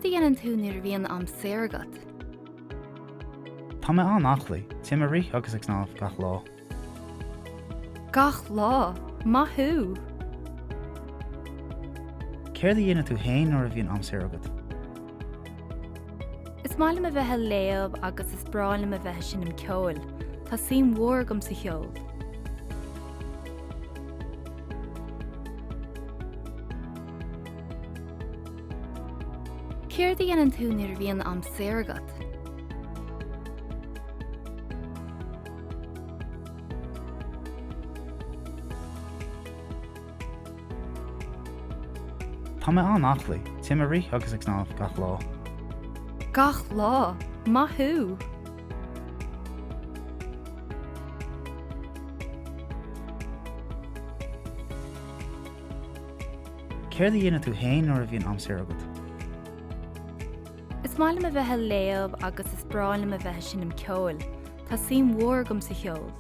Céir dhéanann tú nuair a bhíonn amsair agat? Tá mé an achlaí, tí mar rí agus ag snámh gach lá. Gach lá, maithú. Céir dhéanann tú hain nuair a bhíonn amsair agat? Is mála a bheitthe léamh agus is brála a bheitthe sin am ceol. Tá sim mhór gom sa cheol. Céir dhéanann tú nuair a bhíonn amsair agat? Tá mé an achlaí, tí mar rí agus ag snámh gach lá. Gach lá, maithú. Céir dhéanann tú hain nuair a bhíonn amsair agat? Is mála a bheitthe léamh agus is brála a bheitthe sin am ceol. Tá sim mhór gom sa cheol.